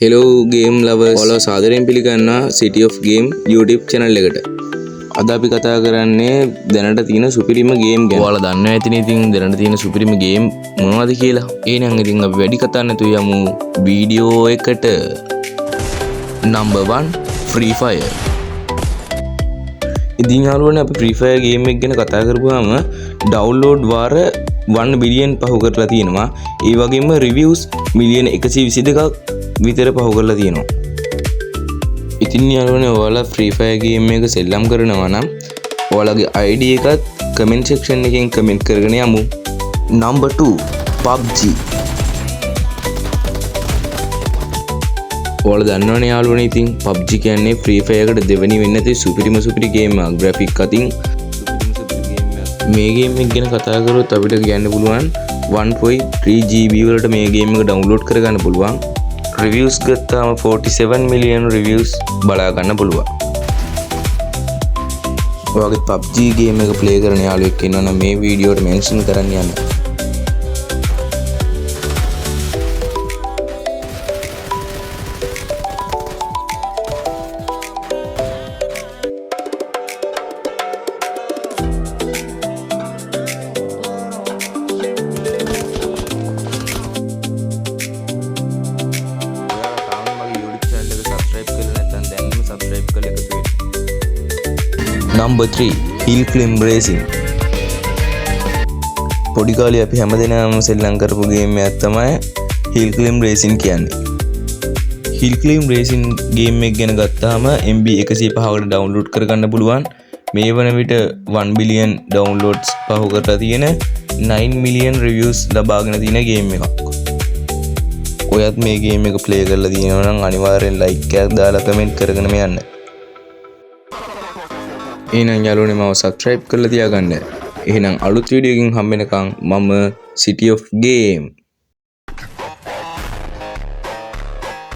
Hello game lovers. ඔයාලා සාදරයෙන් පිළිගන්නවා City of Game YouTube channel එකට. අද අපි කතා කරන්නේ දැනට තියෙන සුපිරිම game ගැන. ඔයාලා දන්නවා ඇතිනේ ඉතින් දැනට තියෙන සුපිරිම game මොනවද කියලා. එහෙනම් ඉතින් අපි වැඩි කතා නැතුව යමු වීඩියෝ එකට. Number 1 Free Fire. ඉතින් යාළුවනේ අපි Free Fire game එක ගැන කතා කරපුවාම download වාර 1 billion පහු කරලා තියෙනවා. ඒ වගේම reviews million 122ක් විතර පහු කරලා තියෙනවා. ඉතින් යාළුවනේ ඔයාලා Free Fire game එක සෙල්ලම් කරනවා නම් ඔයාලගේ ID එකත් comment section එකෙන් comment කරගෙන යමු. Number 2 PUBG. ඔයාලා දන්නවනේ යාළුවනේ ඉතින් PUBG කියන්නේ Free Fire එකට දෙවෙනි වෙන්නේ නැති සුපිරි game එකක්. graphic අතින් සුපිරි game එකක්. මේ game එක ගැන කතා කරොත් අපිට කියන්න පුළුවන් 1.3 GB වලට මේ game එක download කරගන්න පුළුවන්. reviews ගත්තාම 47 million reviews බලා ගන්න පුළුවන්. ඔයාගේ PUBG game එක play කරන යාළුවෙක් ඉන්නවා නම් මේ වීඩියෝ එකට mention කරන්න යන්න. Number 3 Hill Climb Racing. පොඩි කාලේ අපි හැමදෙනාම සෙල්ලම් කරපු ගේම් එකක් තමයි Hill Climb Racing කියන්නේ. Hill Climb Racing ගේම් එක ගැන ගත්තාම MB 105කට download කරගන්න පුළුවන්. මේ වන විට 1 billion downloads පහු කරලා තියෙන 9 million reviews ලබාගෙන තියෙන ගේම් එකක්. ඔයත් මේ ගේම් එක play කරලා තියෙනවා නම් අනිවාර්යෙන් like එකක් දාලා comment කරගෙනම යන්න. එහෙනම් යාළුවනේ මාව subscribe කරලා තියාගන්න. එහෙනම් අලුත් වීඩියෝ එකකින් හම්බ වෙනකන් මම City of Game